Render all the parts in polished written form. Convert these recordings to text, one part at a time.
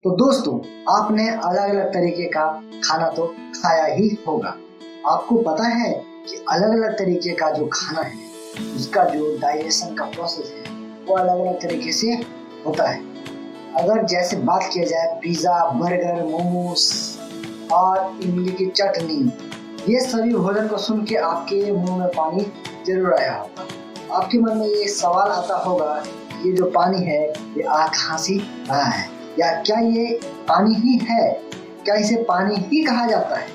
तो दोस्तों, आपने अलग अलग तरीके का खाना तो खाया ही होगा। आपको पता है कि अलग अलग तरीके का जो खाना है उसका जो डाइजेशन का प्रोसेस है वो अलग अलग तरीके से होता है। अगर जैसे बात किया जाए पिज्ज़ा, बर्गर, मोमोज और इमली की चटनी, ये सभी भोजन को सुन के आपके मुंह में पानी जरूर आया होगा। आपके मन में ये सवाल आता होगा, ये जो पानी है ये आ कहाँ से रहा है, या क्या ये पानी ही है, क्या इसे पानी ही कहा जाता है,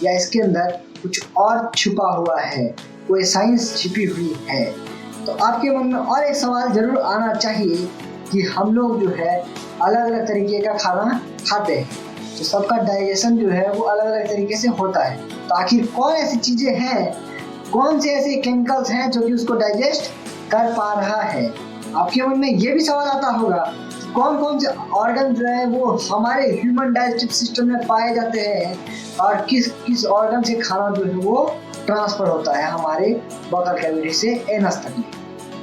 या इसके अंदर कुछ और छुपा हुआ है, कोई साइंस छिपी हुई है। तो आपके मन में और एक सवाल जरूर आना चाहिए कि हम लोग जो है अलग अलग तरीके का खाना खाते हैं, तो सबका डाइजेशन जो है वो अलग अलग तरीके से होता है। तो आखिर कौन ऐसी चीजें हैं, कौन से ऐसे केमिकल्स हैं जो कि उसको डाइजेस्ट कर पा रहा है। आपके मन में ये भी सवाल आता होगा कौन कौन से ऑर्गन जो है वो हमारे ह्यूमन डाइजेस्टिव सिस्टम में पाए जाते हैं और किस किस ऑर्गन से खाना जो है वो ट्रांसफर होता है हमारे बकल कैविटी से एनस तक में।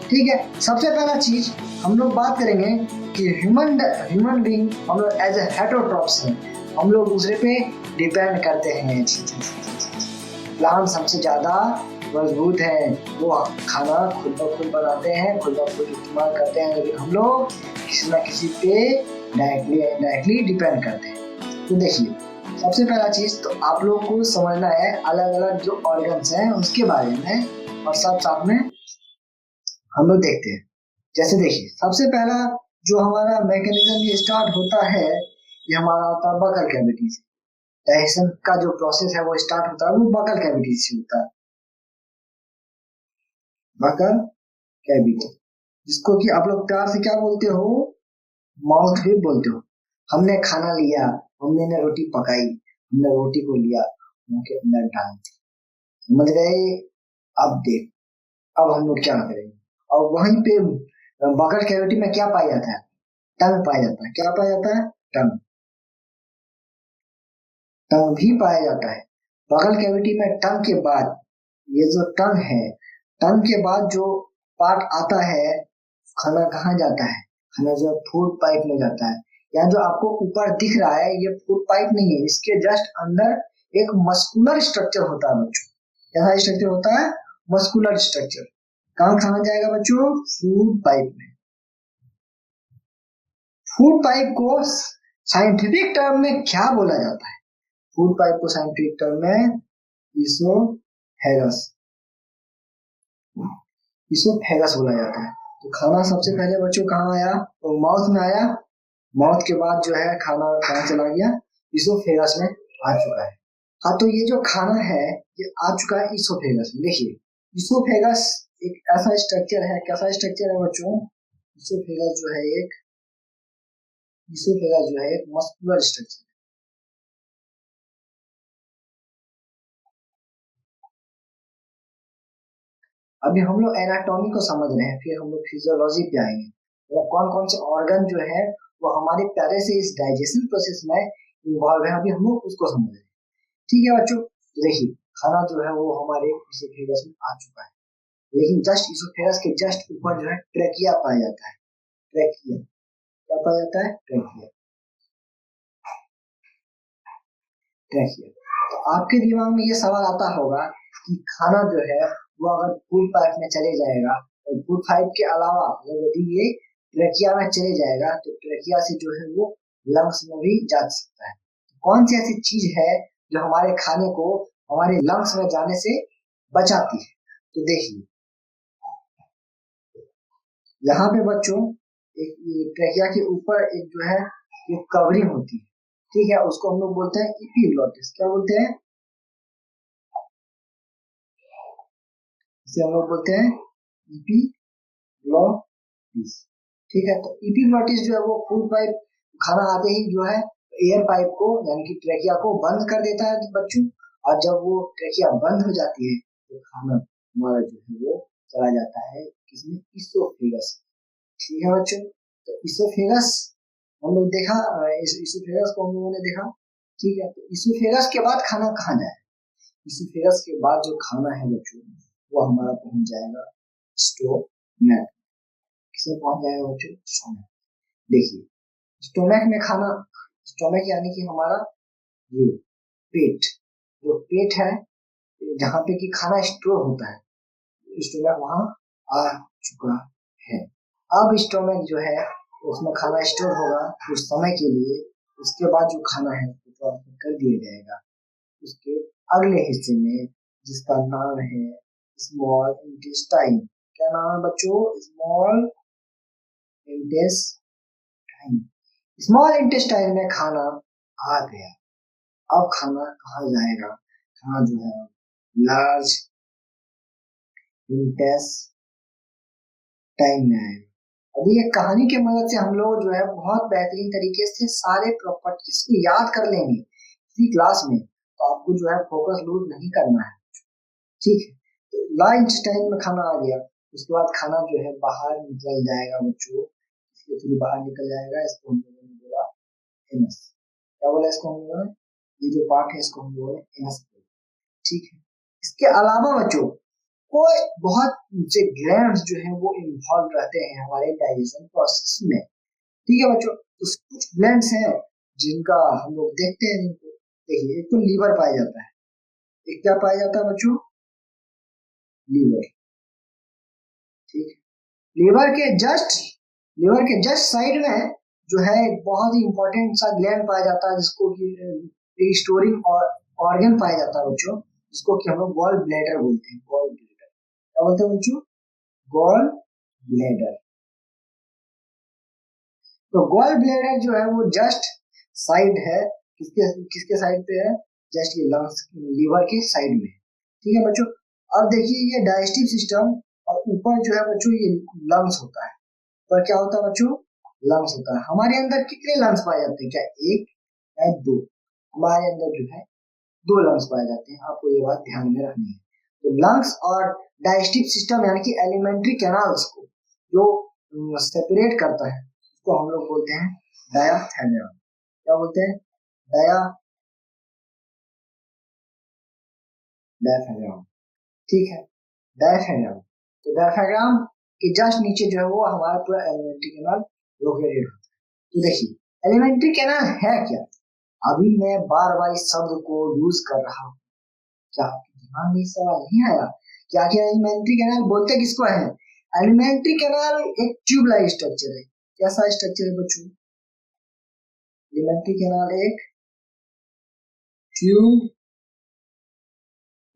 ठीक है, सबसे पहला चीज हम लोग बात करेंगे कि ह्यूमन बीइंग हम लोग एज ए हेटेरोट्रॉप्स हैं, हम लोग दूसरे पे डिपेंड करते हैं। प्लांट सबसे ज्यादा मजबूत है, वो खाना खुद ब खुद बनाते हैं, खुद ब खुद इस्तेमाल करते हैं, लेकिन हम लोग किसी ना किसी पे डायरेक्टली डिपेंड करते हैं। तो देखिए, सबसे पहला चीज तो आप लोग को समझना है अलग अलग जो ऑर्गन्स हैं उसके बारे में, और साथ में हम लोग देखते हैं। जैसे देखिए, सबसे पहला जो हमारा मैकेनिज्म ये स्टार्ट होता है, ये हमारा होता है बकल कैविटी से। डाइजेशन का जो प्रोसेस है वो स्टार्ट होता है वो बकल कैविटी से होता है। बकल कैविटी, जिसको कि आप लोग प्यार से क्या बोलते हो, माउथ भी बोलते हो। हमने खाना लिया, हमने रोटी पकाई, हमने रोटी को लिया, मुंह के अंदर डाल दी, समझ गए। अब देख, अब हम लोग क्या करेंगे, और वहीं पे बकल कैविटी में क्या पाया जाता है, टंग पाया जाता है। क्या पाया जाता है, टंग, टंग भी पाया जाता है बकल कैविटी में। टंग के बाद ये जो टंग है, टंग के बाद जो पार्ट आता है, खाना कहाँ जाता है, खाना जो फूड पाइप में जाता है। यहाँ जो आपको ऊपर दिख रहा है ये फूड पाइप नहीं है, इसके जस्ट अंदर एक मस्कुलर स्ट्रक्चर होता है बच्चों। कैसा स्ट्रक्चर होता है, मस्कुलर स्ट्रक्चर। कहाँ खाना जाएगा बच्चों, फूड पाइप में। फूड पाइप को साइंटिफिक टर्म में क्या बोला जाता है, फूड पाइप को साइंटिफिक टर्म में ईसोफेगस, ईसोफेगस बोला जाता है। तो खाना सबसे पहले बच्चों कहाँ आया, तो माउथ में आया, माउथ के बाद जो है खाना कहाँ चला गया, ईसोफेगस में आ चुका है। हाँ, तो ये जो खाना है ये आ चुका है ईसोफेगस में। देखिए, ईसोफेगस एक ऐसा स्ट्रक्चर है, कैसा स्ट्रक्चर है बच्चों, ईसोफेगस जो है एक, ईसोफेगस जो है एक मस्कुलर स्ट्रक्चर। अभी हम लोग एनाटॉमी को समझ रहे हैं, फिर हम लोग फिजियोलॉजी पे आएंगे। तो कौन कौन से ऑर्गन जो है वो हमारे प्यारे से इस डाइजेशन प्रोसेस में इन्वॉल्व है, अभी हम लोग उसको समझ रहे हैं। ठीक है बच्चों, तो देखिए, खाना जो है वो हमारे इसोफेगस में आ चुका है, लेकिन जस्ट इसोफेगस के जस्ट ऊपर जो है ट्रेकिया पाया जाता है। ट्रेकिया क्या पाया जाता है, ट्रेकिया, ट्रेकिया। तो आपके दिमाग में ये सवाल आता होगा कि खाना जो है वो अगर फूड पाइप में चले जाएगा, तो फूड पाइप के अलावा अगर यदि ये ट्रेकिया में चले जाएगा तो ट्रेकिया से जो है वो लंग्स में भी जा सकता है। तो कौन सी ऐसी चीज है जो हमारे खाने को हमारे लंग्स में जाने से बचाती है। तो देखिए, यहाँ पे बच्चों एक ट्रेकिया के ऊपर एक जो है एक कवरिंग होती है, ठीक है, उसको हम लोग बोलते हैं इपीग्लॉटिस। क्या बोलते हैं, इसे हम लोग बोलते हैं इपीग्लॉटिस। ठीक है, तो इपीग्लॉटिस जो है वो फूड पाइप खाना आते ही जो है एयर पाइप को यानी कि ट्रेकिया को बंद कर देता है बच्चों, और जब वो ट्रेकिया बंद हो जाती है तो खाना हमारा जो है वो चला जाता है किसमें, इसोफेगस। ठीक है बच्चों, तो इसोफेगस हम लोग देखा, इसोफेगस को हम लोगों ने देखा। ठीक है, तो इसोफेगस के बाद खाना कहाँ जाए, इसोफेगस के बाद जो खाना है बच्चों वो हमारा पहुंच जाएगा स्टोमैक। किसे पहुंच जाएगा बच्चों, स्टोमैक। देखिए, स्टोमैक में खाना स्टोमक यानी कि हमारा ये पेट, जो पेट है जहाँ पे कि खाना स्टोर होता है, स्टोमक वहां आ चुका है। अब स्टोमक जो है उसमें खाना स्टोर होगा कुछ समय के लिए, उसके बाद जो खाना है उसको ट्रांसफर कर दिया जाएगा उसके अगले हिस्से में, जिसका नाम है स्मॉल इंटेस्टाइन। क्या नाम है बच्चों? Small intestine. स्मॉल इंटेस्टाइन में खाना आ गया। अब खाना कहाँ जाएगा? खाना जो है लार्ज इंटेस्टाइन में आएगा। अभी एक कहानी की मदद से हम लोग जो है बहुत बेहतरीन तरीके से सारे प्रॉपर्टीज को याद कर लेंगे इसी क्लास में, तो आपको जो है फोकस लूज नहीं करना है, ठीक है। तो लार्ज इंटेस्टाइन में खाना आ गया, उसके बाद खाना जो है बाहर निकल जाएगा बच्चों, इसके थ्रू बाहर निकल जाएगा। इसको हम लोगों ने बोला एनस। क्या बोला इसको हम लोगों ने? ये जो पार्ट है इसको हम लोगों ने एनस बोला, ठीक है। इसके अलावा बच्चों कोई बहुत से ग्लैंड्स जो है वो इन्वॉल्व रहते हैं हमारे डाइजेशन प्रोसेस में, ठीक है बच्चों। तो कुछ ग्लैंड्स हैं जिनका हम लोग देखते हैं, जिनको देखिए, एक तो लीवर पाया जाता है। एक क्या पाया जाता है बच्चों? लीवर, ठीक है। लीवर के जस्ट साइड में जो है बहुत ही इंपॉर्टेंट सा ग्लैंड पाया जाता है, जिसको कि स्टोरिंग ऑर्गन पाया जाता है बच्चों, जिसको कि हम लोग गॉल ब्लैडर बोलते हैं। गॉल ब्लैडर क्या बोलते हैं बच्चों? Gall bladder. तो गॉल ब्लैडर जो है वो जस्ट साइड है, किसके किसके साइड पे है? जस्ट ये लंग्स, लीवर के साइड में, ठीक है बच्चों। अब देखिए ये डाइजेस्टिव सिस्टम, और ऊपर जो है बच्चों ये लंग्स होता है। पर क्या होता है बच्चों? लंग्स होता है। हमारे अंदर कितने लंग्स पाए जाते हैं? क्या एक या दो? हमारे अंदर जो है दो लंग्स पाए जाते हैं, आपको ये बात ध्यान में रखनी है। तो लंग्स और डाइजेस्टिव सिस्टम यानी कि एलिमेंट्री कैनाल्स को जो सेपरेट करता है उसको हम लोग बोलते हैं डायाफ्राम। क्या बोलते हैं? डायाफ्राम, ठीक है, डायाफ्राम। तो डायाफ्राम के जस्ट नीचे जो है वो हमारा पूरा एलिमेंट्री कैनाल लोकेटेड होता है। तो देखिए एलिमेंट्री कैनाल है क्या? अभी मैं बार बार इस शब्द को यूज कर रहा हूँ, क्या आपके दिमाग में सवाल नहीं आया कि आखिर एलिमेंट्री कैनाल बोलते किसको है? एलिमेंट्री कैनाल एक ट्यूब लाइक स्ट्रक्चर है। कैसा स्ट्रक्चर है बच्चों? एलिमेंट्री कैनाल एक tube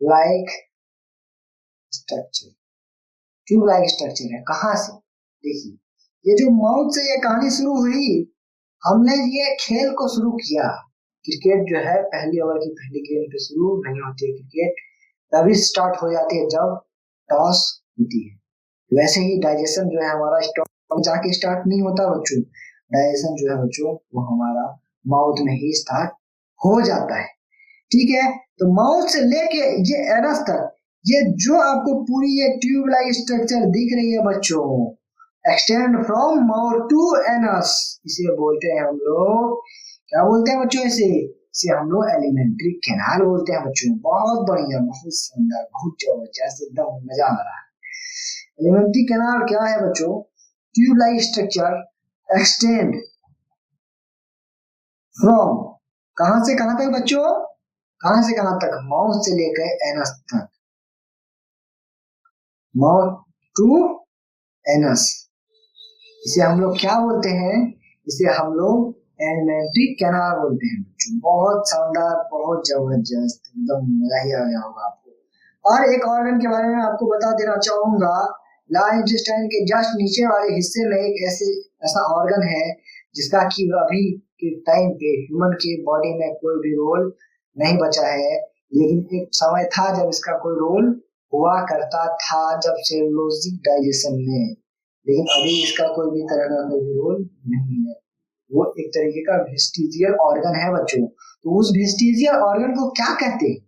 like structure, tube like structure है। कहां से? देखिए ये जो माउथ से ये कहानी शुरू हुई, हमने ये खेल को शुरू किया। क्रिकेट जो है पहली ओवर की पहली गेंद पे शुरू नहीं होती है, क्रिकेट तभी स्टार्ट हो जाती है जब टॉस होती है। वैसे ही डाइजेशन जो है हमारा स्टॉक जाके स्टार्ट नहीं होता बच्चों, डाइजेशन जो है बच्चों वो हमारा माउथ में ही स्टार्ट हो जाता है, ठीक है। तो माउथ से लेके ये एनस तक, ये जो आपको पूरी ये ट्यूब लाइक स्ट्रक्चर दिख रही है बच्चों, extend from mouth to anus, इसे बोलते हैं हम लोग, क्या बोलते हैं बच्चों? इसे हम लोग एलिमेंट्री कैनाल बोलते हैं बच्चों। बहुत बढ़िया, बहुत सुंदर, बहुत जबरदस्त, एकदम मजा आ रहा है। एलिमेंट्री कैनाल क्या है बच्चों? Tube like structure extend from, कहां से कहां तक बच्चों? कहां से कहां तक? माउथ से लेकर एनस तक, माउथ टू एनस। इसे हम लोग क्या बोलते हैं? इसे हम लोग एलिमेंट्री कैनाल बोलते हैं बच्चों। बहुत शानदार, बहुत जबरदस्त, एकदम मजा ही आ गया होगा आपको। और एक ऑर्गन के बारे में आपको बता देना चाहूंगा, लार्ज इंटेस्टाइन के जस्ट नीचे वाले हिस्से में एक ऐसा ऑर्गन है जिसका कि अभी के टाइम पे ह्यूमन की बॉडी में कोई भी रोल नहीं बचा है, लेकिन एक समय था जब इसका कोई रोल हुआ करता था, जब सेलुलोजिक डाइजेशन में, लेकिन अभी इसका कोई भी तरह का कोई भी रोल नहीं है। वो एक तरीके का वेस्टिजियल ऑर्गन है बच्चों। तो उस वेस्टिजियल ऑर्गन को क्या कहते हैं?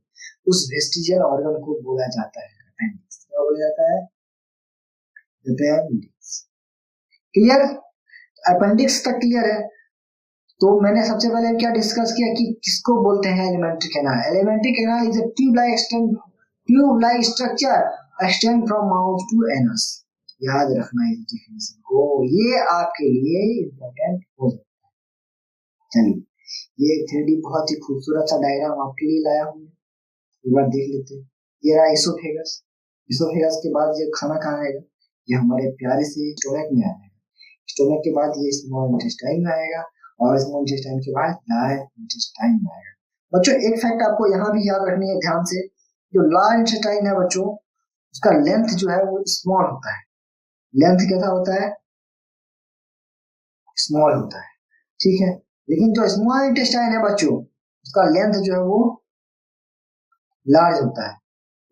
उस वेस्टिजियल ऑर्गन को बोला जाता है अपेंडिक्स। क्या बोला जाता है? अपेंडिक्स। क्लियर? अपेंडिक्स तक क्लियर है। तो मैंने सबसे पहले क्या डिस्कस किया कि किसको बोलते हैं alimentary canal. Alimentary canal is a tube like structure extend from mouth to anus. याद रखना इस डिफिनेशन को, ये आपके लिए इंपॉर्टेंट हो सकता है। चलिए ये एक 3D बहुत ही खूबसूरत सा डायग्राम आपके लिए लाया हूँ, एक बार देख लेते हैं। ये रहा इसोफेगस। इसोफेगस के बाद ये खाना कहाँ आएगा, ये हमारे प्यारे से स्टोमक में आएगा। स्टोमक के बाद ये स्मॉल इंटेस्टाइन में आएगा और स्मॉल इंटेस्टाइन के बाद लार्ज इंटेस्टाइन में आएगा। बच्चों एक फैक्ट आपको यहाँ भी याद रखनी है ध्यान से, जो लार्ज इंटेस्टाइन है बच्चों, उसका लेंथ जो है वो स्मॉल होता है। लेंथ कैसा होता है, स्मॉल होता है, ठीक है। लेकिन जो स्मॉल इंटेस्टाइन है बच्चों, उसका लेंथ जो है वो लार्ज होता है।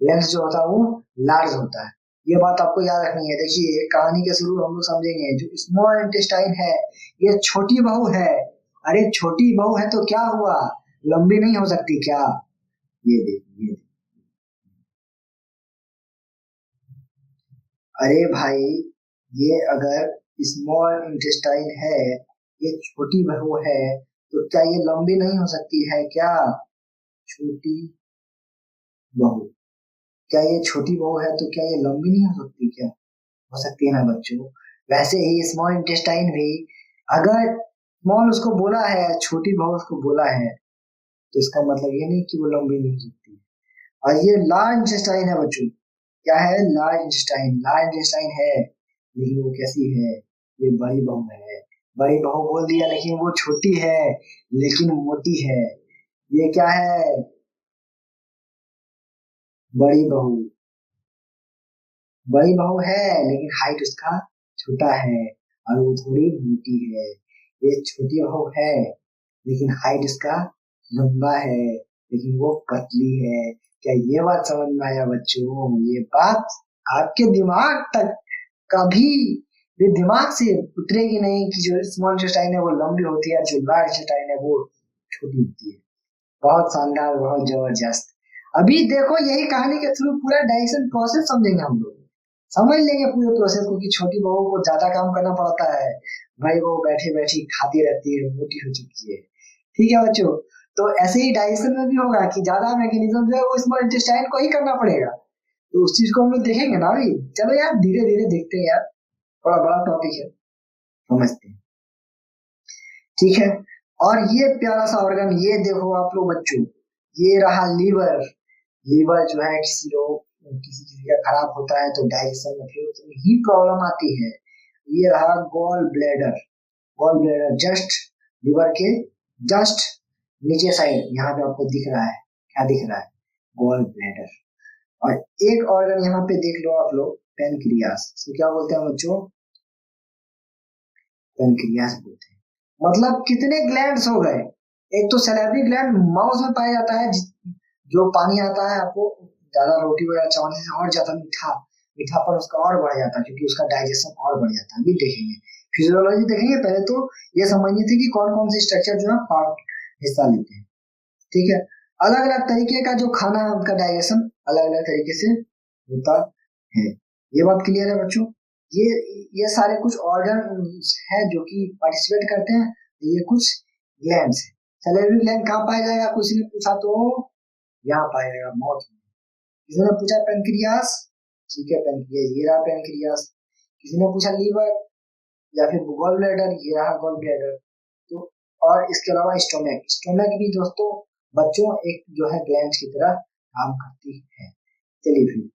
लेंथ जो होता है वो लार्ज होता है। ये बात आपको याद रखनी है। देखिए कहानी के शुरू हम लोग समझेंगे, जो स्मॉल इंटेस्टाइन है ये छोटी बहू है। अरे छोटी बहू है तो क्या हुआ, लंबी नहीं हो सकती क्या? ये देखिए, अरे भाई ये अगर स्मॉल इंटेस्टाइन है, ये छोटी बहू है, तो क्या ये लंबी नहीं हो सकती है क्या? छोटी बहू, क्या ये छोटी बहू है तो क्या ये लंबी नहीं हो सकती क्या? हो सकती है ना बच्चों। वैसे ही स्मॉल इंटेस्टाइन भी, अगर स्मॉल उसको बोला है, छोटी बहू उसको बोला है, तो इसका मतलब ये नहीं कि वो लंबी नहीं हो सकती। और ये लार्ज इंटेस्टाइन है बच्चों, क्या है, लार्ज इंटेस्टाइन। लार्ज इंटेस्टाइन है लेकिन वो कैसी है, ये बड़ी बहू है। बड़ी बहू बोल दिया लेकिन वो छोटी है लेकिन मोटी है। ये क्या है, बड़ी बहू। बड़ी बहू है लेकिन हाइट उसका छोटा है और वो थोड़ी मोटी है। ये छोटी बहू है लेकिन हाइट उसका लंबा है लेकिन वो पतली है। क्या ये बात समझ में आया बच्चों? ये बात आपके दिमाग तक कभी भी दिमाग से उतरेगी नहीं कि जो स्मॉल इंटेस्टाइन है वो लंबी होती है, जो लार्ज इंटेस्टाइन है वो छोटी होती है। बहुत शानदार, बहुत जबरदस्त। अभी देखो यही कहानी के थ्रू पूरा डाइजेशन प्रोसेस समझेंगे हम लोग, समझ लेंगे पूरे प्रोसेस को कि छोटी बहू को ज्यादा काम करना पड़ता है, भाई वो बैठी बैठी खाती रहती है, मोटी हो चुकी है। ठीक है बच्चों, तो ऐसे ही डाइजेशन में भी होगा कि ज्यादा मैकेनिज्म जो है वो स्मॉल इंटेस्टाइन को ही करना पड़ेगा। तो उस चीज को हम लोग देखेंगे ना अभी। चलो यार धीरे धीरे देखते हैं यार, बड़ा बड़ा टॉपिक है, समझते हैं, ठीक है। और ये प्यारा सा ऑर्गन, ये देखो आप लोग बच्चों, ये रहा लीवर। लीवर जो है किसी लोग, किसी किसी का खराब होता है तो डाइजेशन में फिर उसमें ही प्रॉब्लम आती है। ये रहा gall bladder. Gall bladder just liver के जस्ट नीचे साइड यहाँ पे आपको दिख रहा है, क्या दिख रहा है, गॉल ब्लैडर। और एक ऑर्गन यहाँ पे देख लो आप लोग, पेनक्रियास। तो क्या बोलते हैं बच्चों, पेनक्रियास बोलते हैं। मतलब कितने ग्लैंड्स हो गए, एक तो सैलिवरी ग्लैंड माउस में पाया जाता है, जो पानी आता है आपको ज्यादा रोटी वगैरह चबाने से और ज्यादा मीठा, मीठापन उसका और बढ़ जाता है क्योंकि उसका डाइजेशन और बढ़ जाता है। अभी देखेंगे फिजियोलॉजी देखेंगे, पहले तो ये समझनी थी कि कौन कौन से स्ट्रक्चर जो है पार्ट हिस्सा लेते हैं, ठीक है। अलग अलग तरीके का जो खाना है उनका डाइजेशन अलग अलग तरीके से होता है। ये बात क्लियर है बच्चों? ये ये सारे कुछ ऑर्गन हैं जो कि पार्टिसिपेट करते हैं। ये कुछ ग्लैंड्स है। सैलिवरी ग्लैंड कहाँ पाया जाएगा, किसी ने पूछा तो यहाँ पाया जाएगा माउथ में। किसी ने पूछा पेनक्रियास, ठीक है पेनक्रियास, ये रहा पेनक्रियास। किसी ने पूछा लीवर या फिर गॉल ब्लैडर, ये रहा गॉल ब्लैडर। तो और इसके अलावा स्टोमक, स्टोमक भी दोस्तों बच्चों एक जो है ग्लैंड की तरह काम करती है। चलिए फिर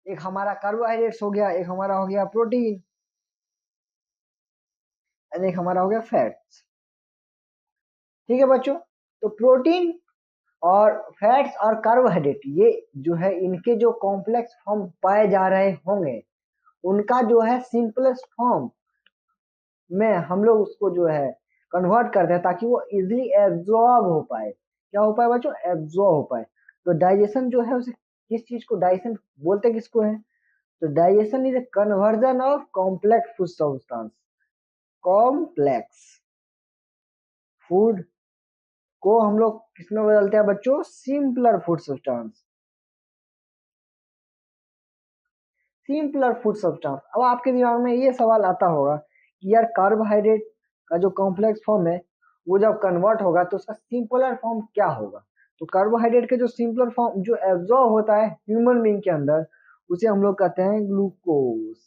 एक हमारा कार्बोहाइड्रेट्स हो गया, एक हमारा हो गया प्रोटीन, और एक हमारा हो गया फैट्स। ठीक है बच्चों, तो प्रोटीन और फैट्स और कार्बोहाइड्रेट ये जो है इनके जो कॉम्प्लेक्स फॉर्म पाए जा रहे होंगे उनका जो है सिंपलेस्ट फॉर्म में हम लोग उसको जो है कन्वर्ट करते हैं ताकि वो इजिली एब्जॉर्ब हो पाए। क्या हो पाए बच्चों? एब्जॉर्ब हो पाए। तो डाइजेशन जो है उसे किस चीज को डाइजेशन बोलते किसको है? तो digestion is a conversion of complex food substance. Complex food को हम लोग किसमें बदलते हैं बच्चों? Simpler food substance. Simpler food substance. अब आपके दिमाग में ये सवाल आता होगा कि यार कार्बोहाइड्रेट का जो कॉम्प्लेक्स फॉर्म है वो जब कन्वर्ट होगा तो उसका सिंपलर फॉर्म क्या होगा? तो कार्बोहाइड्रेट के जो सिंपलर फॉर्म जो एब्जॉर्ब होता है ह्यूमन बीइंग के अंदर उसे हम लोग कहते हैं ग्लूकोज।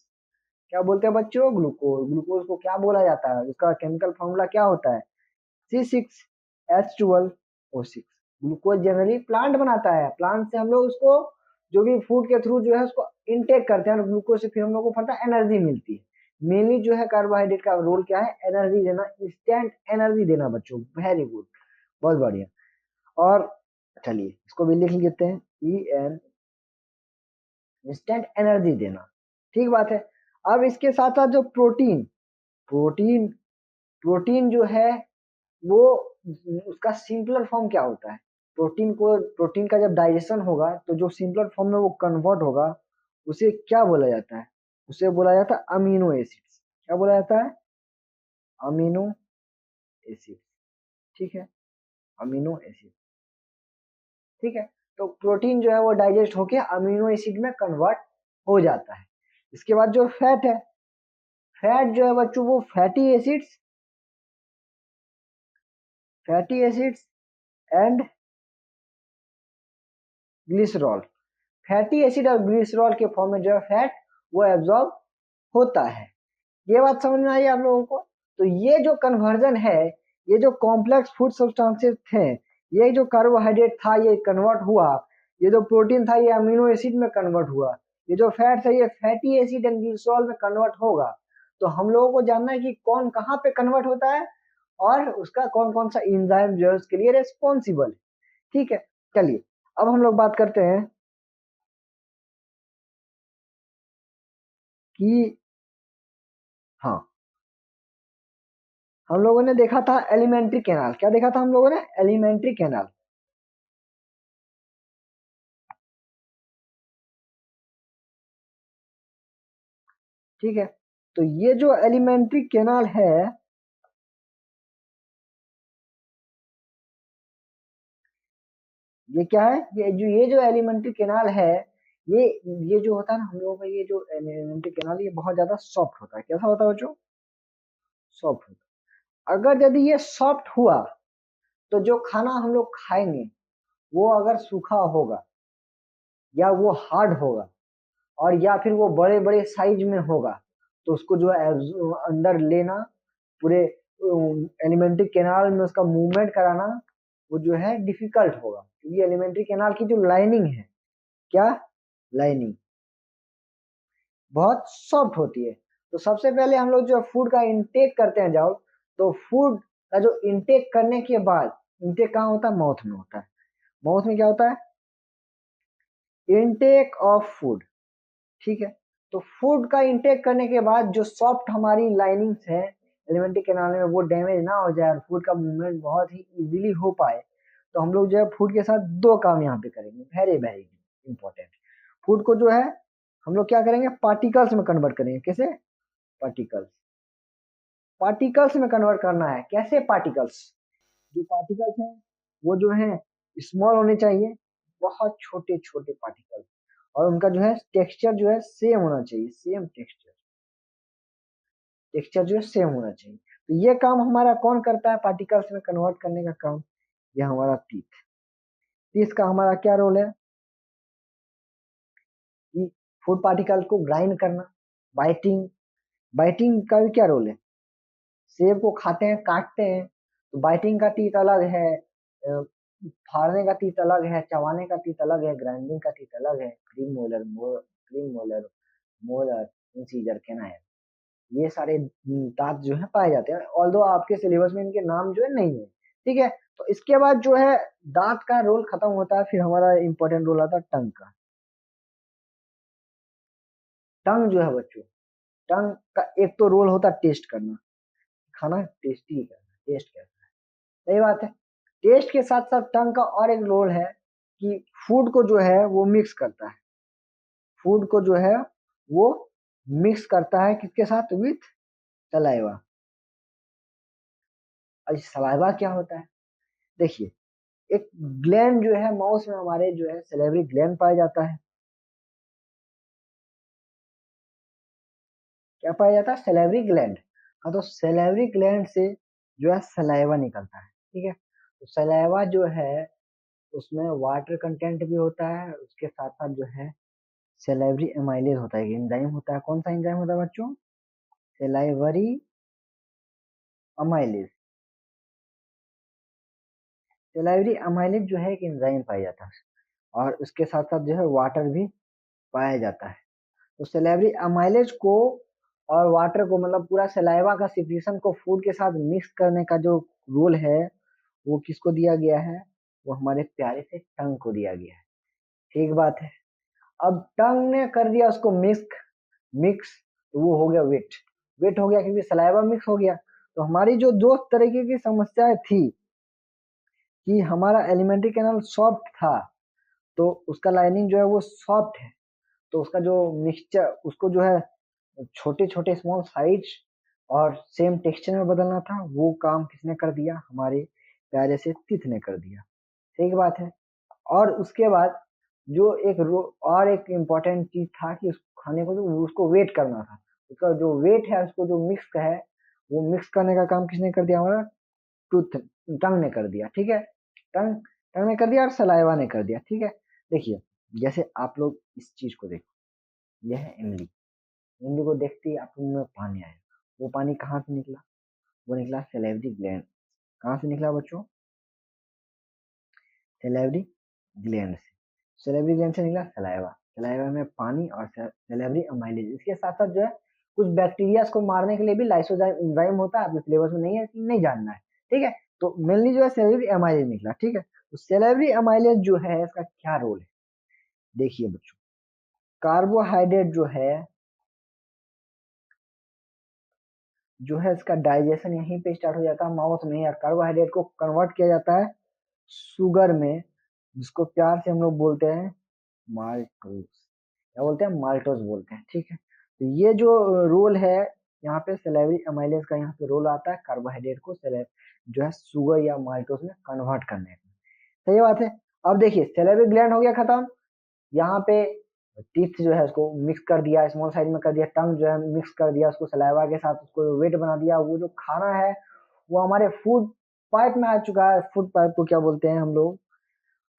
क्या बोलते हैं बच्चों? ग्लूकोज। ग्लूकोज को क्या बोला जाता है? उसका केमिकल फॉर्मूला क्या होता है? C6H12O6। ग्लूकोज जनरली प्लांट बनाता है। प्लांट से हम लोग उसको जो भी फूड के थ्रू जो है उसको इनटेक करते हैं और ग्लूकोज से फिर हम लोग को फटता एनर्जी मिलती है। मेनली जो है कार्बोहाइड्रेट का रोल क्या है? एनर्जी देना, इंस्टेंट एनर्जी देना बच्चों। वेरी गुड, बहुत बढ़िया। और चलिए इसको भी लिख लेते हैं, EN, इंस्टेंट एनर्जी देना। ठीक बात है। अब इसके साथ साथ जो प्रोटीन प्रोटीन प्रोटीन जो है वो उसका सिंपलर फॉर्म क्या होता है? प्रोटीन का जब डाइजेशन होगा तो जो सिंपलर फॉर्म में वो कन्वर्ट होगा उसे क्या बोला जाता है? उसे बोला जाता है अमीनो एसिड्स। क्या बोला जाता है? Amino acid. ठीक है, अमीनो एसिड। ठीक है, तो प्रोटीन जो है वो डाइजेस्ट होके अमीनो एसिड में कन्वर्ट हो जाता है। इसके बाद जो फैट है, फैट जो है बच्चों वो fatty acids and glycerol. Fatty acid और ग्लिसरॉल के फॉर्म में जो है फैट वो एब्जॉर्ब होता है। ये बात समझ में आई आप लोगों को? तो ये जो कन्वर्जन है, ये जो कॉम्प्लेक्स फूड सब्सटेंसेस थे, ये जो कार्बोहाइड्रेट था ये कन्वर्ट हुआ, ये जो प्रोटीन था ये अमीनो एसिड में कन्वर्ट हुआ, ये जो फैट था ये फैटी एसिड एंड ग्लिसरॉल में कन्वर्ट होगा। तो हम लोगों को जानना है कि कौन कहाँ पे कन्वर्ट होता है और उसका कौन कौन सा एंजाइम जो है उसके लिए रेस्पॉन्सिबल है। ठीक है, चलिए अब हम लोग बात करते हैं कि हाँ, हम लोगों ने देखा था एलिमेंट्री कैनाल। क्या देखा था हम लोगों ने? Alimentary canal. ठीक है, तो ये जो एलिमेंट्री कैनाल है, ये क्या है? ये जो एलिमेंट्री कैनाल है, ये ये जो होता है ना हम लोगों का, ये जो एलिमेंट्री कैनाल ये बहुत ज्यादा सॉफ्ट होता है। कैसा होता है बच्चों? सॉफ्ट होता है। अगर यदि ये सॉफ्ट हुआ तो जो खाना हम लोग खाएंगे वो अगर सूखा होगा या वो हार्ड होगा और या फिर वो बड़े बड़े साइज में होगा तो उसको जो है अंदर लेना, पूरे एलिमेंट्री कैनाल में उसका मूवमेंट कराना वो जो है डिफिकल्ट होगा, क्योंकि एलिमेंट्री कैनाल की जो लाइनिंग है, क्या लाइनिंग, बहुत सॉफ्ट होती है। तो सबसे पहले हम लोग जो फूड का इंटेक करते हैं जाओ, तो फूड का जो इंटेक करने के बाद, इंटेक कहाँ होता है? माउथ में होता है। माउथ में क्या होता है? Intake of food. ठीक है, तो फूड का इंटेक करने के बाद जो सॉफ्ट हमारी लाइनिंग्स है एलिमेंट्री कैनाल में वो डैमेज ना हो जाए और फूड का मूवमेंट बहुत ही इजीली हो पाए, तो हम लोग जो है फूड के साथ दो काम यहाँ पे करेंगे, वेरी वेरी इंपॉर्टेंट। फूड को जो है हम लोग क्या करेंगे? पार्टिकल्स में कन्वर्ट करेंगे। कैसे? पार्टिकल्स। पार्टिकल्स में कन्वर्ट करना है। कैसे पार्टिकल्स? जो पार्टिकल्स हैं वो जो है स्मॉल होने चाहिए, बहुत छोटे छोटे पार्टिकल, और उनका जो है टेक्सचर जो है सेम होना चाहिए, सेम टेक्सचर, टेक्सचर जो है सेम होना चाहिए। तो ये काम हमारा कौन करता है पार्टिकल्स में कन्वर्ट करने का काम? ये हमारा टीथ। टीथ का हमारा क्या रोल है कि फूड पार्टिकल को ग्राइंड करना, बाइटिंग। बाइटिंग का भी क्या रोल है? सेब को खाते हैं, काटते हैं, तो बाइटिंग का टीथ अलग है, फाड़ने का टीथ अलग है, चबाने का टीथ अलग है, ग्राइंडिंग का टीथ अलग है, cream molar, molar, incisor, canine, ये सारे दांत जो है पाए जाते हैं। ऑल्दो आपके सिलेबस में इनके नाम जो है नहीं है। ठीक है, तो इसके बाद जो है दांत का रोल खत्म होता है, फिर हमारा इंपॉर्टेंट रोल आता है टंग का। टंग जो है बच्चों, टंग का एक तो रोल होता है टेस्ट करना, खाना टेस्टी करना, टेस्ट कैसा है, सही बात है। टेस्ट के साथ साथ टंग का और एक रोल है कि फूड को जो है वो मिक्स करता है, फूड को जो है वो मिक्स करता है किसके साथ, विथ सलाइवा। अब सलाइवा क्या होता है, देखिए एक ग्लैंड जो है माउस में हमारे जो है सलेवरी ग्लैंड पाया जाता है। क्या पाया जाता है, सलेवरी ग्लैंड। हाँ तो सलेवरी ग्लैंड से जो है सलाइवा निकलता है, ठीक है। तो सलाइवा जो है उसमें वाटर कंटेंट भी होता है, उसके साथ साथ जो है सलाइवरी एमाइलेज होता है, एंजाइम होता है। कौन सा एंजाइम होता है बच्चों, सलाइवरी अमाइलेज। सलाइवरी अमाइलेज जो है एक एंजाइम पाया जाता है, और उसके साथ साथ जो है वाटर भी पाया जाता है। तो सलाइवरी अमाइलेज को और वाटर को, मतलब पूरा सलाइवा का सिक्रीशन को फूड के साथ मिक्स करने का जो रोल है वो किसको दिया गया है, वो हमारे प्यारे से टंग को दिया गया है, ठीक बात है। अब टंग ने कर दिया उसको मिक्स, तो वो हो गया वेट, वेट हो गया क्योंकि सलाइवा मिक्स हो गया। तो हमारी जो दो तरीके की समस्याएं थी कि हमारा एलिमेंट्री कैनाल सॉफ्ट था, तो उसका लाइनिंग जो है वो सॉफ्ट है, तो उसका जो मिक्सचर उसको जो है छोटे छोटे स्मॉल साइज और सेम टेक्सचर में बदलना था, वो काम किसने कर दिया, हमारे प्यारे से तिथ ने कर दिया, ठीक बात है। और उसके बाद जो और एक इम्पोर्टेंट चीज था कि उस खाने को जो उसको वेट करना था, उसका जो वेट है उसको जो मिक्स का है वो मिक्स करने का काम किसने कर दिया, हमारा टूथ टंग ने कर दिया, ठीक है। टंग टंग ने कर दिया और सलाइवा ने कर दिया, ठीक है। देखिए जैसे आप लोग इस चीज को देखो, यह है इमली, इमली को देखते ही आप लोग में पानी आया, वो पानी कहाँ से निकला, वो निकला सलेवरी ग्लैंड। कहाँ से निकला बच्चों, सलेवरी ग्लैंड से, सलेवरी ग्लैंड से निकला सलाइवा, सलाइवा में पानी और सलेवरी अमाइलेज। इसके साथ साथ जो है कुछ बैक्टीरिया को मारने के लिए भी लाइसोजाइम एंजाइम होता है, आपके सिलेबस में नहीं है, नहीं जानना है, ठीक है। तो मेनली जो है सलेवरी अमाइलेज निकला, ठीक है। तो सलेवरी अमाइलेज जो है इसका क्या रोल है, देखिए बच्चों, कार्बोहाइड्रेट जो है इसका डाइजेशन यहीं पे स्टार्ट हो जाता है माउथ में, या कार्बोहाइड्रेट को कन्वर्ट किया जाता है शुगर में, जिसको प्यार से हम लोग बोलते हैं माल्टोज, क्या बोलते हैं, माल्टोज बोलते हैं, ठीक है। तो ये जो रोल है यहाँ पे सलेवरी अमाइलेज का, यहाँ पे रोल आता है कार्बोहाइड्रेट को जो है शुगर या माल्टोज में कन्वर्ट करने का, सही बात है। अब देखिए सलेवरी ग्लैंड हो गया खत्म, यहाँ पे टीथ जो है उसको मिक्स कर दिया, स्मॉल साइज में कर दिया, टंग जो है मिक्स कर दिया उसको सलाइवा के साथ, उसको वेट बना दिया, वो जो खाना है वो हमारे फूड पाइप में आ चुका है। फूड पाइप को क्या बोलते हैं हम लोग,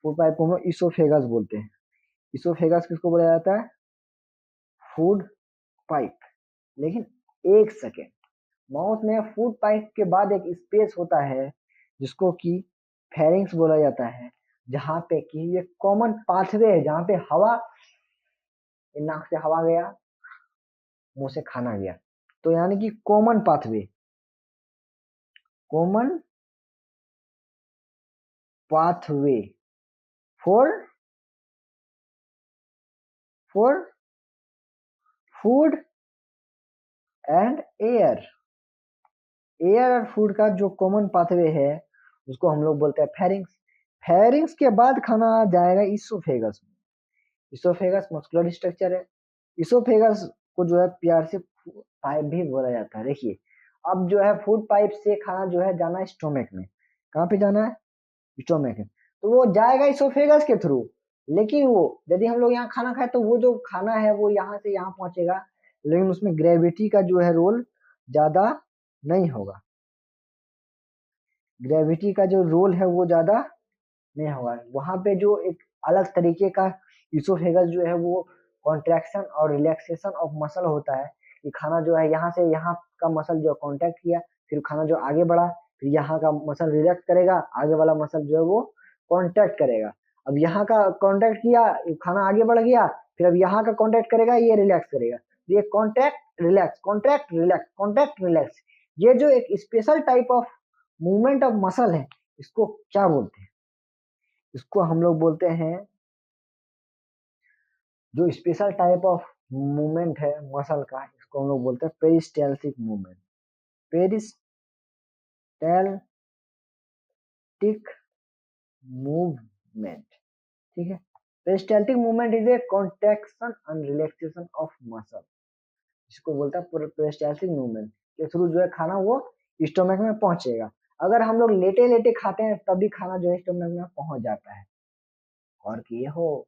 फूड पाइप को हम लोग इसोफेगस बोलते हैं। इसोफेगस किसको बोला जाता है, फूड पाइप। लेकिन एक सेकेंड, माउथ में फूड पाइप के बाद एक स्पेस होता है जिसको कि फेरिंग्स बोला जाता है, जहाँ पे कि ये कॉमन पाथवे है, जहाँ पे हवा, नाक से हवा गया, मुंह से खाना गया, तो यानी कि common pathway, common pathway for for food and air, air और फूड का जो कॉमन पाथवे है उसको हम लोग बोलते हैं फेरिंग्स। फेरिंग्स के बाद खाना जाएगा इसोफेगस में, इसोफेगस मस्कुलर स्ट्रक्चर है। इसोफेगस को जो है प्यार से पाइप भी बोला जाता है। देखिए अब जो है फूड पाइप से खाना जो है जाना है स्टोमक में, कहाँ पे जाना है, स्टोमक में, तो वो जाएगा इसोफेगस के थ्रू। लेकिन वो यदि हम लोग यहाँ खाना खाए तो वो जो खाना है वो यहाँ से यहाँ पहुंचेगा, लेकिन उसमें ग्रेविटी का जो है रोल ज्यादा नहीं होगा, ग्रेविटी का जो रोल है वो ज्यादा नहीं होगा। वहां पे जो एक अलग तरीके का इसोफेगस जो है वो कॉन्ट्रैक्शन और रिलैक्सेशन ऑफ मसल होता है, कि खाना जो है यहाँ से यहाँ का मसल जो कॉन्ट्रैक्ट किया, फिर खाना जो आगे बढ़ा, फिर यहाँ का मसल रिलैक्स करेगा, आगे वाला मसल जो है वो कॉन्ट्रैक्ट करेगा। अब यहाँ का कॉन्ट्रैक्ट किया, खाना आगे बढ़ गया, फिर अब यहाँ का कॉन्ट्रैक्ट करेगा, ये रिलैक्स करेगा, ये contract relax, contract relax, contract relax, ये जो एक special type of movement of muscle है, इसको क्या बोलते हैं, इसको हम लोग बोलते हैं, जो स्पेशल टाइप ऑफ मूवमेंट है मसल का, इसको हम लोग बोलते हैं पेरिस्टाल्टिक मूवमेंट। पेरिस्टाल्टिक मूवमेंट, ठीक है। Peristaltic movement is a contraction and relaxation of muscle, इसको बोलता है पेरिस्टाल्टिक मूवमेंट के थ्रू जो है खाना वो स्टोमक में पहुंचेगा। अगर हम लोग लेटे लेटे खाते हैं तब भी खाना जो है स्टोमक में पहुंच जाता है। और कि ये हो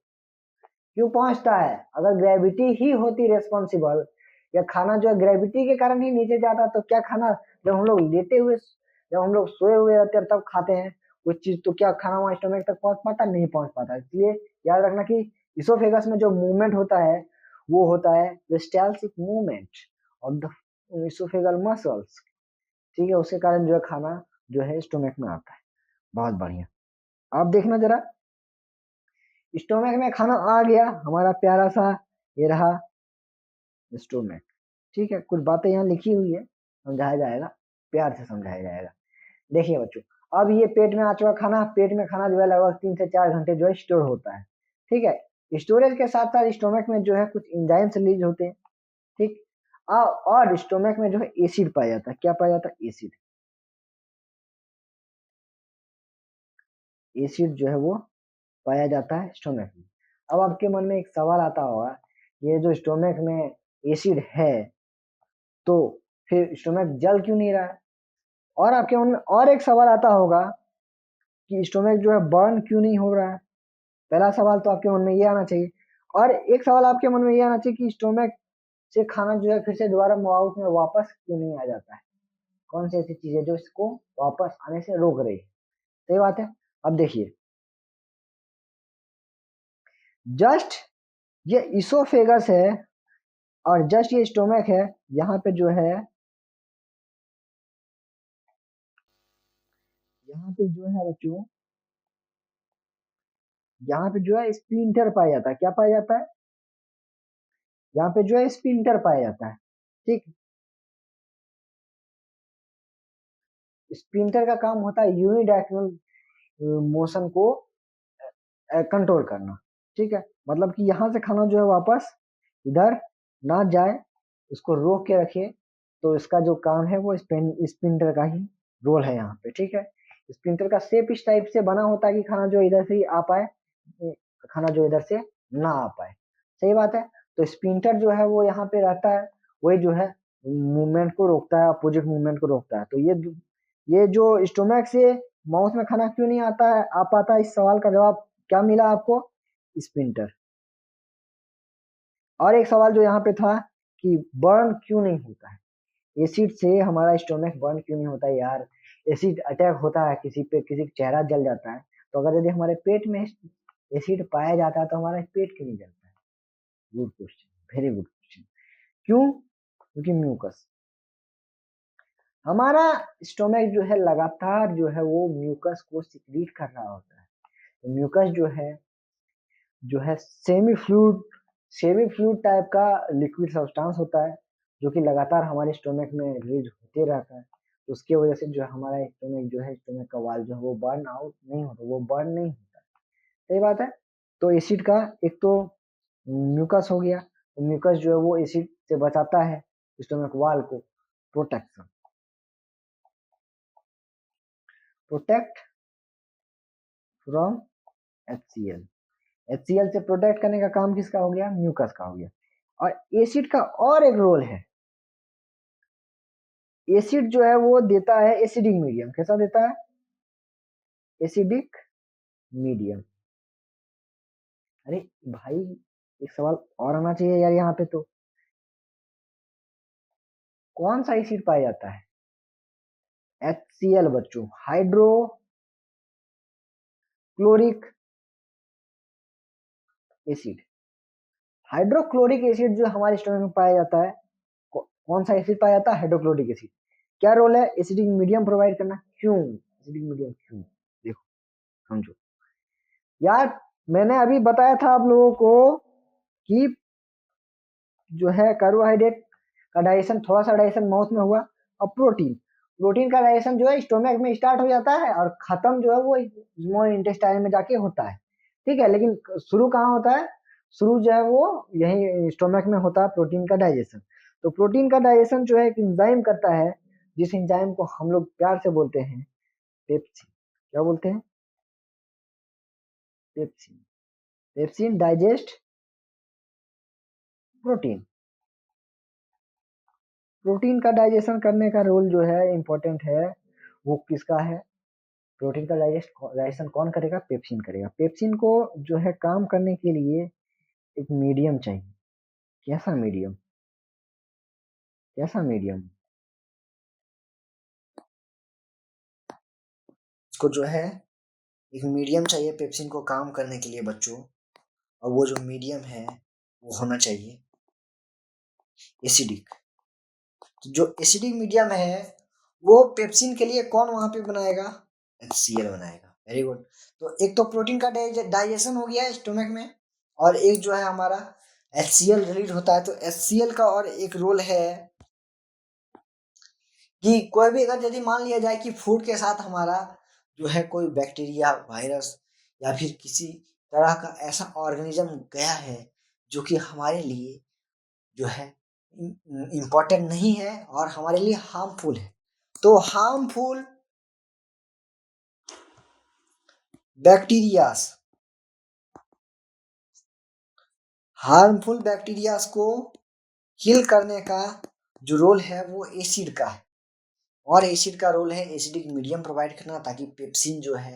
क्यों पहुंचता है, अगर ग्रेविटी ही होती रिस्पॉन्सिबल, या खाना जो है ग्रेविटी के कारण ही नीचे जाता, तो क्या खाना जब हम लोग लेटे हुए, जब हम लोग सोए हुए रहते हैं तब खाते हैं कुछ चीज, तो क्या खाना वहां स्टोमक तक पहुंच पाता, नहीं पहुंच पाता। इसलिए याद रखना कि इसोफेगस में जो मूवमेंट होता है वो होता है peristaltic movement of the oesophageal muscles, ठीक है। उसके कारण जो है खाना जो है स्टोमक में आता है। बहुत बढ़िया, आप देखना जरा, स्टोमक में खाना आ गया हमारा प्यारा सा, ये रहा स्टोमक, ठीक है। कुछ बातें यहाँ लिखी हुई है, समझाया जाएगा, प्यार से समझाया जाएगा। देखिए बच्चों, अब ये पेट में आ चुका खाना, पेट में खाना जो है लगभग 3 से 4 घंटे जो है स्टोर होता है, ठीक है। स्टोरेज के साथ साथ स्टोमक में जो है कुछ एंजाइम्स रिलीज होते हैं, ठीक। और स्टोमक में जो है एसिड पाया जाता है, क्या पाया जाता है, एसिड। एसिड जो है वो पाया जाता है स्टोमक में। अब आपके मन में एक सवाल आता होगा, ये जो स्टोमक में एसिड है तो फिर स्टोमक जल क्यों नहीं रहा है। और आपके मन में और एक सवाल आता होगा कि स्टोमक जो है बर्न क्यों नहीं हो रहा है। पहला सवाल तो आपके मन में ये आना चाहिए, और एक सवाल आपके मन में ये आना चाहिए कि स्टोमक से खाना जो है फिर से दोबारा माउथ में वापस क्यों नहीं आ जाता है। कौन सी ऐसी चीज है जो इसको वापस आने से रोक रही है। सही बात है। अब देखिए, जस्ट ये इसोफेगस है और जस्ट ये स्टोमक है, यहाँ पे जो है, यहाँ पे जो है बच्चों, यहाँ पे जो है स्पिंटर पाया जाता है। क्या पाया जाता है, यहाँ पे जो है स्पिंटर पाया जाता है, ठीक। स्पिंटर का काम होता है यूनिडायरेक्शनल मोशन को कंट्रोल करना, ठीक है। मतलब कि यहाँ से खाना जो है वापस इधर ना जाए, उसको रोक के रखे, तो इसका जो काम है वो स्पिंटर का ही रोल है यहाँ पे, ठीक है। स्पिंटर का शेप इस टाइप से बना होता है कि खाना जो इधर से ही आ पाए, खाना जो इधर से ना आ पाए। सही बात है। तो स्पिंटर जो है वो यहाँ पे रहता है, वही जो है मूवमेंट को रोकता है, अपोजिट मूवमेंट को रोकता है। तो ये जो स्टोमक से माउथ में खाना क्यों नहीं आता है, आ पाता है, इस सवाल का जवाब क्या मिला आपको, स्पिंटर। और एक सवाल जो यहाँ पे था कि बर्न क्यों नहीं होता है, एसिड से हमारा स्टोमक बर्न क्यों नहीं होता है यार। एसिड अटैक होता है किसी पे, किसी का चेहरा जल जाता है, तो अगर यदि हमारे पेट में एसिड पाया जाता है तो हमारा पेट क्यों नहीं जलता है। Good question, very good question. क्यों, क्योंकि म्यूकस, हमारा स्टोमक जो है लगातार जो है वो म्यूकस को सिक्रीट कर रहा होता है। तो म्यूकस जो है सेमी फ्लूइड टाइप का लिक्विड सब्सटेंस होता है, जो कि लगातार हमारे स्टोमक में रिलीज होते रहता है। तो उसके वजह से जो है हमारा स्टोमक जो है, स्टोमक का वाल जो है वो बर्न आउट नहीं होता, वो बर्न नहीं होता। सही बात है। तो एसिड का एक तो म्यूकस हो गया, तो म्यूकस जो है वो एसिड से बचाता है स्टोमक वाल को, protection, protect from HCl। HCl से प्रोटेक्ट करने का काम किसका हो गया, म्यूकस का हो गया। और एसिड का और एक रोल है, एसिड जो है वो देता है एसिडिक मीडियम। कैसा देता है, एसिडिक मीडियम। अरे भाई, एक सवाल और आना चाहिए यार यहाँ पे, तो कौन सा एसिड पाया जाता है, HCl बच्चों, हाइड्रोक्लोरिक एसिड। हाइड्रोक्लोरिक एसिड जो हमारे स्टोमक में पाया जाता है, कौन सा एसिड पाया जाता है, हाइड्रोक्लोरिक एसिड। क्या रोल है, एसिडिक मीडियम प्रोवाइड करना। क्यों एसिडिक मीडियम, क्यों, देखो समझो यार। मैंने अभी बताया था आप लोगों को कि जो है कार्बोहाइड्रेट का डाइजेशन, थोड़ा सा डाइजेशन माउथ में हुआ, और प्रोटीन प्रोटीन का डाइजेशन जो है स्टोमक में स्टार्ट हो जाता है और खत्म जो है वो स्मॉल इंटेस्टाइन में जाके होता है, ठीक है। लेकिन शुरू कहाँ होता है, शुरू जो है वो यही स्टोमक में होता है प्रोटीन का डाइजेशन। तो प्रोटीन का डाइजेशन जो है एक एंजाइम करता है, जिस एंजाइम को हम लोग प्यार से बोलते हैं पेप्सिन। क्या बोलते हैं? Pepsin. Pepsin digest protein. Protein का डाइजेशन करने का रोल जो है इम्पोर्टेंट है, वो किसका है? प्रोटीन का डाइजेशन कौन करेगा? पेप्सिन करेगा। पेप्सिन को जो है काम करने के लिए एक मीडियम चाहिए। कैसा मीडियम? कैसा मीडियम? इसको जो है एक मीडियम चाहिए पेप्सिन को काम करने के लिए बच्चों, और वो जो मीडियम है वो होना चाहिए एसिडिक। तो जो एसिडिक मीडियम है वो पेप्सिन के लिए कौन वहां पे बनाएगा? HCl बनाएगा। Very good. तो एक तो प्रोटीन का डाइजेशन हो गया स्टोमक में, और एक जो है हमारा HCl रिलीज होता है। तो HCl का और एक रोल है कि कोई भी अगर यदि मान लिया जाए कि फूड के साथ हमारा जो है कोई बैक्टीरिया, वायरस या फिर किसी तरह का ऐसा ऑर्गेनिज्म गया है जो कि हमारे लिए जो है इम्पोर्टेंट नहीं है और हमारे लिए हार्मफुल है, तो बैक्टीरियाज हार्मफुल बैक्टीरियाज को किल करने का जो रोल है वो एसिड का है, और एसिड का रोल है एसिडिक मीडियम प्रोवाइड करना ताकि पेप्सिन जो है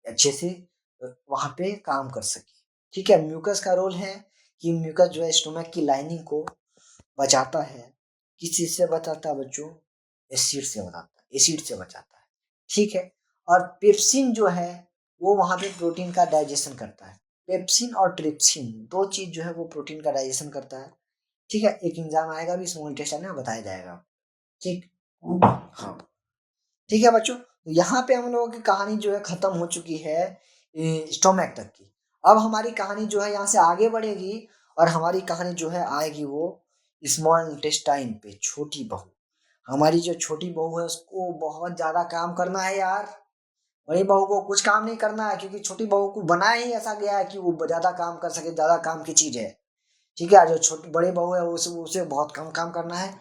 अच्छे से वहां पे काम कर सके। ठीक है। म्यूकस का रोल है कि म्यूकस जो है स्टोमक की लाइनिंग को बचाता है। किस चीज से बचाता है बच्चों? एसिड से बचाता है, एसिड से बचाता है। ठीक है। और पेप्सिन जो है वो वहां पे प्रोटीन का डाइजेशन करता है। पेप्सिन और ट्रिप्सिन दो चीज जो है वो प्रोटीन का डाइजेशन करता है। ठीक है। एक एंजाइम आएगा भी स्मॉल इंटेस्टाइन में, बताया जाएगा। ठीक। हाँ। ठीक है बच्चों, तो यहाँ पे हम लोगों की कहानी जो है खत्म हो चुकी है स्टोमक तक की। अब हमारी कहानी जो है यहाँ से आगे बढ़ेगी, और हमारी कहानी जो है आएगी वो स्मॉल इंटेस्टाइन पे, छोटी बहू। हमारी जो छोटी बहू है उसको बहुत ज्यादा काम करना है यार। बड़ी बहू को कुछ काम नहीं करना है, क्योंकि छोटी बहू को बनाया ही ऐसा गया है कि वो ज्यादा काम कर सके, ज्यादा काम की चीज है। ठीक है। जो छोटी बड़ी बहू है उसे बहुत कम काम करना है,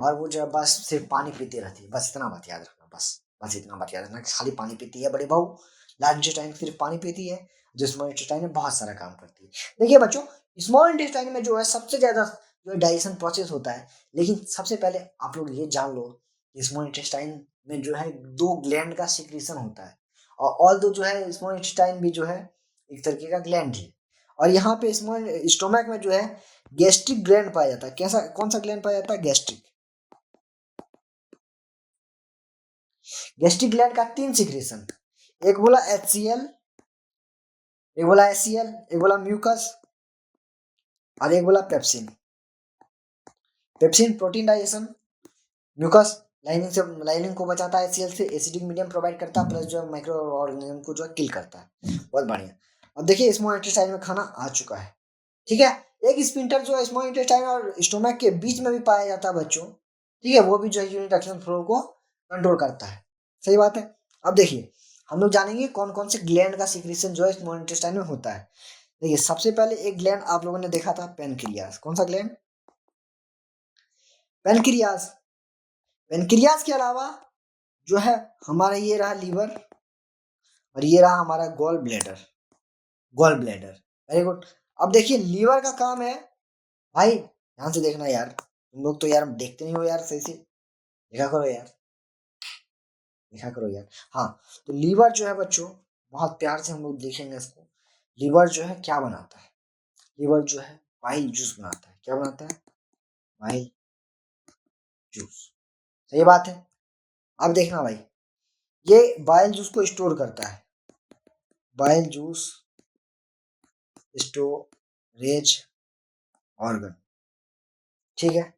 और वो जो है बस सिर्फ पानी पीती रहती है। बस इतना बात याद रखना, बस इतना बात याद रखना कि खाली पानी पीती है बड़ी बहू। लार्ज इंटेस्टाइन सिर्फ पानी पीती है, जो स्मॉल इंटेस्टाइन में बहुत सारा काम करती है। देखिए बच्चों, स्मॉल इंटेस्टाइन में जो है सबसे ज्यादा जो डाइजेशन प्रोसेस होता है, लेकिन सबसे पहले आप लोग ये जान लो कि स्मॉल इंटेस्टाइन में जो है दो ग्लैंड का सिक्रीशन होता है, और ऑल दो जो है स्मॉल इंटेस्टाइन भी जो है एक तरीके का ग्लैंड है। और यहाँ पे स्मॉल स्टोमक में जो है गैस्ट्रिक ग्लैंड पाया जाता है। कैसा, कौन सा ग्लैंड पाया जाता है? गैस्ट्रिक। गैस्ट्रिक ग्लैंड का 3 सिक्रेशन, एक बोला HCl, एक बोला HCl, एक बोला म्यूकस, और एक बोला pepsin. Pepsin protein digestion, mucus lining को बचाता है HCl से, एसिडिक मीडियम प्रोवाइड करता है, प्लस जो है माइक्रो ऑर्गेनिज्म को जो है किल करता है। बहुत बढ़िया। अब देखिए स्मॉल इंटेस्टाइन में खाना आ चुका है। ठीक है। एक स्पिंटर जो है स्मॉल इंटेस्टाइन और स्टोमक के बीच में भी पाया जाता है बच्चों। ठीक है। वो भी जो है यूनिट एक्शन फ्लो को कंट्रोल करता है। सही बात है। अब देखिए हम लोग जानेंगे कौन कौन से ग्लैंड का सिक्रीशन जो है स्मॉल इंटेस्टाइन में होता है। देखिए सबसे पहले एक ग्लैंड आप लोगों ने देखा था, पेनक्रियास। कौन सा ग्लैंड? पेनक्रियास। पेनक्रियास के अलावा जो है हमारा ये रहा लीवर, और ये रहा हमारा gall bladder. Gall bladder. Very good. अब देखिए लीवर का काम है, भाई ध्यान से देखना यार, तुम लोग तो यार देखते नहीं हो यार, सही से देखा करो यार, देखा करो यार। हाँ। तो लीवर जो है बच्चों, बहुत प्यार से हम लोग देखेंगे इसको। लीवर जो है क्या बनाता है? लीवर जो है बाइल जूस बनाता है। क्या बनाता है? Bile juice. सही बात है। अब देखना भाई, ये बाइल जूस को स्टोर करता है। Bile juice storage organ. ठीक है।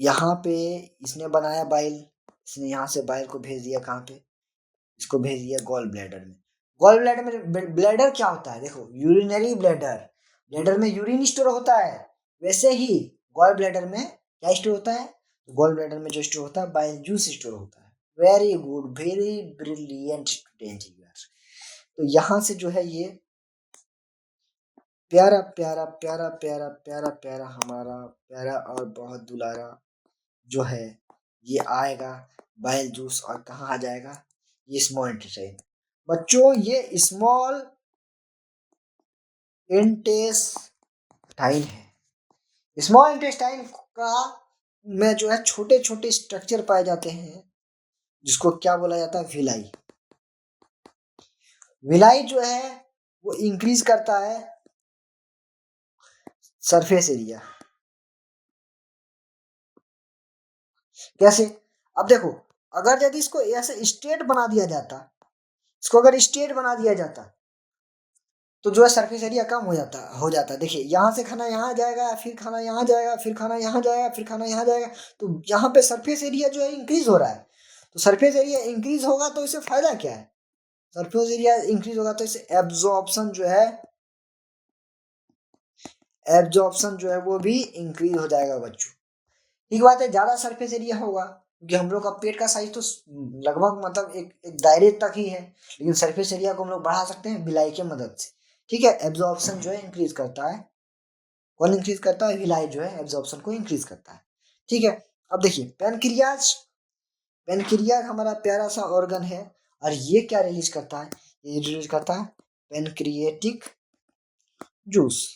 यहाँ पे इसने बनाया बाइल, इसने यहाँ से बाइल को भेज दिया कहाँ पे? इसको भेज दिया गॉल ब्लैडर में। गॉल ब्लैडर में, ब्लैडर क्या होता है? देखो यूरिनरी ब्लैडर, ब्लैडर में यूरिन स्टोर होता है। वैसे ही गॉल ब्लैडर में क्या स्टोर होता है? गॉल ब्लैडर में जो स्टोर होता है बाइल जूस स्टोर होता है। Very good, very brilliant student you are. तो यहाँ से जो है ये प्यारा प्यारा प्यारा प्यारा प्यारा प्यारा हमारा प्यारा और बहुत दुलारा जो है ये आएगा बाइल जूस और कहाँ आ जाएगा, ये स्मॉल इंटेस्टाइन। बच्चों ये स्मॉल इंटेस्टाइन है। स्मॉल इंटेस्टाइन का में जो है छोटे छोटे स्ट्रक्चर पाए जाते हैं जिसको क्या बोला जाता है, विलाई। विलाई जो है वो इंक्रीज करता है सरफेस एरिया। कैसे? अब देखो, अगर यदि इसको ऐसे स्ट्रेट बना दिया जाता, इसको अगर स्ट्रेट बना दिया जाता तो जो है सरफेस एरिया कम हो जाता। देखिए यहाँ से खाना यहाँ जाएगा, फिर खाना यहाँ जाएगा, फिर खाना यहाँ जाएगा, फिर खाना यहाँ जाएगा, तो यहाँ पे सरफेस एरिया जो है इंक्रीज हो रहा है। तो सरफेस एरिया इंक्रीज होगा तो इससे फायदा क्या है? सरफेस एरिया इंक्रीज होगा तो इससे एब्जॉर्प्शन जो है वो भी इंक्रीज हो जाएगा बच्चों। ठीक बात है, ज्यादा सरफेस एरिया होगा क्योंकि हम लोग का पेट का साइज तो लगभग मतलब एक दायरे तक ही है, लेकिन सरफेस एरिया को हम लोग बढ़ा सकते हैं विलाई की मदद से। ठीक है, एब्जॉर्प्शन जो है इंक्रीज करता है। कौन इंक्रीज करता है? विलाई जो है एब्जॉर्प्शन को इंक्रीज करता है। ठीक है, अब देखिए पेनक्रियाज हमारा प्यारा सा ऑर्गन है और ये क्या रिलीज करता है? ये रिलीज करता है पेनक्रिएटिक जूस।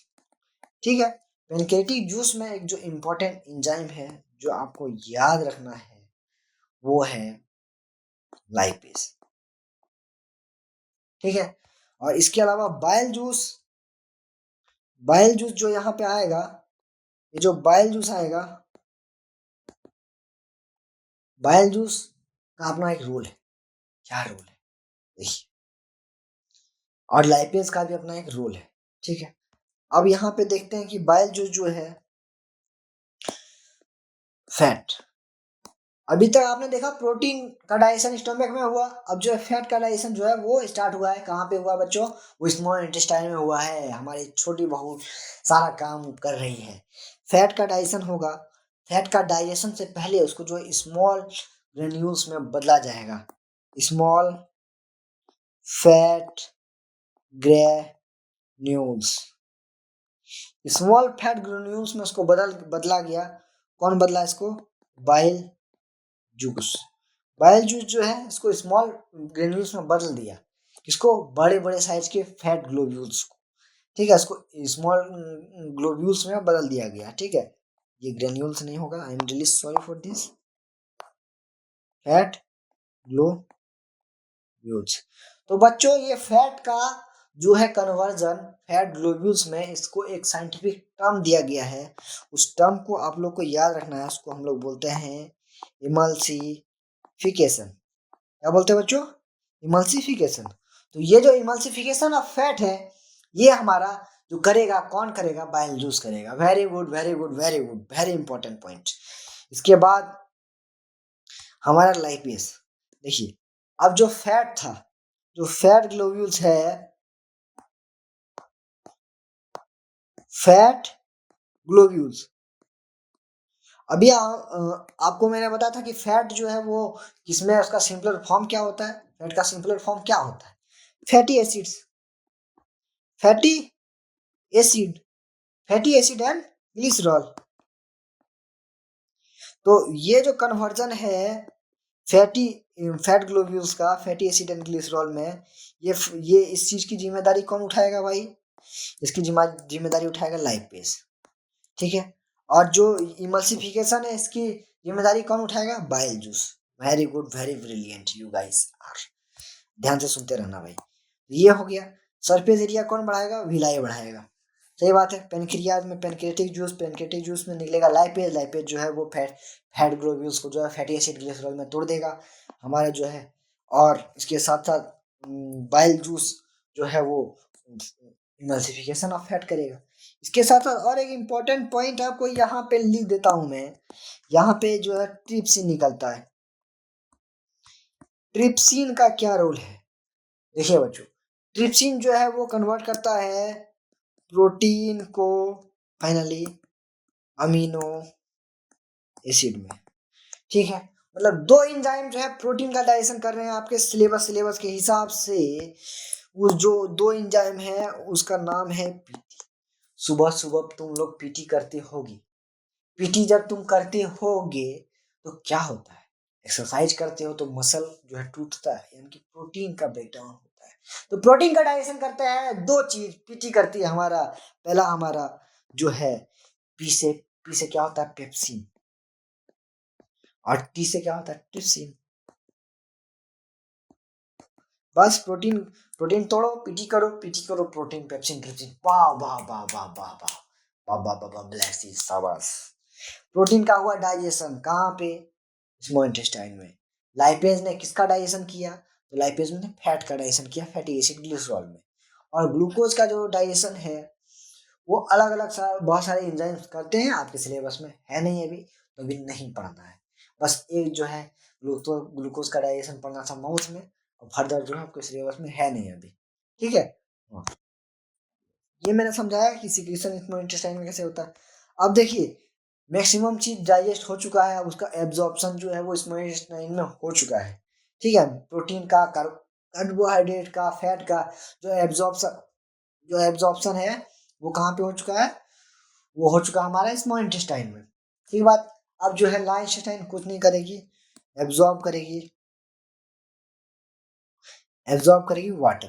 ठीक है, पेनक्रिएटिक जूस में एक जो इम्पोर्टेंट एंजाइम है जो आपको याद रखना है वो है लाइपेज। ठीक है, और इसके अलावा बाइल जूस जो यहाँ पे आएगा, ये जो बाइल जूस आएगा, बाइल जूस का अपना एक रोल है। क्या रोल है देखिए, और लाइपेज का भी अपना एक रोल है। ठीक है, अब यहाँ पे देखते हैं कि बाइल जूस जो है फैट। अभी तक आपने देखा प्रोटीन का डाइजेशन स्टमक में हुआ, अब जो है फैट का डाइजेशन जो है वो स्टार्ट हुआ है। कहाँ पे हुआ बच्चों? वो स्मॉल इंटेस्टाइन में हुआ है। हमारी छोटी बहू सारा काम कर रही है। फैट का डाइजेशन होगा। फैट का डाइजेशन से पहले उसको जो स्मॉल ग्रेन्यूल्स में बदला जाएगा। Small fat granules, small fat granules में उसको बदला गया। कौन बदला इसको? Bile juice. बाइल जूस जो है इसको स्मॉल ग्रेन्यूल्स में बदल दिया। इसको बड़े बड़े साइज के फैट ग्लोब्यूल्स को, ठीक है, इसको स्मॉल ग्लोब्यूल्स में बदल दिया गया। ठीक है, ये ग्रेन्यूल्स नहीं होगा, I am really sorry for this, fat globules. तो बच्चों ये फैट का जो है कन्वर्जन फैट ग्लोब्यूल्स में, इसको एक साइंटिफिक टर्म दिया गया है। उस टर्म को आप लोग को याद रखना है। उसको हम लोग बोलते हैं इमल्सिफिकेशन। क्या बोलते हैं बच्चों? इमल्सिफिकेशन। तो ये जो इमल्सिफिकेशन ऑफ फैट है ये हमारा जो करेगा, कौन करेगा? बाइल जूस करेगा। Very good very good very good, very important point. इसके बाद हमारा लाइपेज। देखिए अब जो फैट था, जो फैट ग्लोब्यूल्स है, फैट ग्लोब्यूल्स, अभी आपको मैंने बताया था कि फैट जो है वो किसमें, उसका सिंपलर फॉर्म क्या होता है? फैट का सिंपलर फॉर्म क्या होता है? Fatty acids, fatty acid, fatty acid and glycerol. तो ये जो कन्वर्जन है फैट ग्लोब्यूल्स का फैटी एसिड एंड ग्लिसरॉल में, ये इस चीज की जिम्मेदारी कौन उठाएगा भाई? इसकी जिम्मेदारी उठाएगा लाइपेज। ठीक है, और जो इमल्सिफिकेशन है इसकी जिम्मेदारी कौन उठाएगा? Bile juice. Very good, very brilliant, you guys are. ध्यान से सुनते रहना भाई। ये हो गया। सरफेस एरिया कौन बढ़ाएगा? विलाई बढ़ाएगा। सही बात है। पेनक्रियाज में पेनक्रिएटिक जूस में निकलेगा लाइपेज। लाइपेज जो है वो फैट ग्लोब्यूल्स को जो है फैटी एसिड ग्लिसरॉल में तोड़ देगा हमारा जो है, और इसके साथ साथ बाइल जूस जो है वो इमल्सिफिकेशन ऑफ फैट करेगा। इसके साथ साथ और एक इम्पोर्टेंट पॉइंट आपको यहाँ पे लिख देता हूं मैं, यहाँ पे जो है ट्रिप्सिन निकलता है। ट्रिप्सिन का क्या रोल है? देखिए बच्चों, ट्रिप्सिन जो है वो कन्वर्ट करता है प्रोटीन को फाइनली अमीनो एसिड में। ठीक है, मतलब दो एंजाइम जो है प्रोटीन का डाइजेशन कर रहे हैं। आपके सिलेबस के हिसाब से वो जो दो एंजाइम है उसका नाम है पीटी। सुबह सुबह तुम लोग पीटी करते होगी। पीटी जब तुम करते होगे तो क्या होता है, एक्सरसाइज करते हो तो मसल जो है टूटता है, यानी कि प्रोटीन का ब्रेकडाउन होता है। तो प्रोटीन का डाइजेशन करते हैं दो चीज पीटी करती है हमारा। पहला हमारा जो है पी से क्या होता है पेप्सिन, और टी से क्या होता है ट्रिप्सिन। बस प्रोटीन प्रोटीन तोड़ो, पीटी करो, प्रोटीन पेप्सिन ट्रिप्सिन, वाह वाह वाह वाह वाह वाह वाह वाह वाह वाह, ब्लेस यू, शाबाश। प्रोटीन का हुआ डाइजेशन कहाँ पे, स्मॉल इंटेस्टाइन में। लाइपेज ने किसका डाइजेशन किया, तो लाइपेज ने फैट का डाइजेशन किया, फैटी एसिड ग्लिसरॉल में। और ग्लूकोज का जो डाइजेशन है वो अलग अलग बहुत सारे एंजाइम्स करते हैं, आपके सिलेबस में है नहीं अभी, तो अभी नहीं पढ़ना है। बस एक जो है ग्लूकोज का डाइजेशन पढ़ना था माउथ में, और फर्दर जो है आपके सिलेबस में है नहीं अभी, ठीक है। ये मैंने समझाया कि सिक्रीशन स्मॉल इंटेस्टाइन में कैसे होता है। अब देखिए मैक्सिमम चीज डाइजेस्ट हो चुका है, अब उसका एब्जॉर्प्शन जो है वो स्मॉल इंटेस्टाइन में हो चुका है, ठीक है। प्रोटीन का, कार्बोहाइड्रेट का, फैट का जो एब्जॉर्प्शन है वो कहाँ पे हो चुका है, वो हो चुका हमारा स्मॉल इंटेस्टाइन में, ठीक बात। अब जो है लार्ज इंटेस्टाइन कुछ नहीं करेगी, एब्जॉर्ब करेगी, वाटर,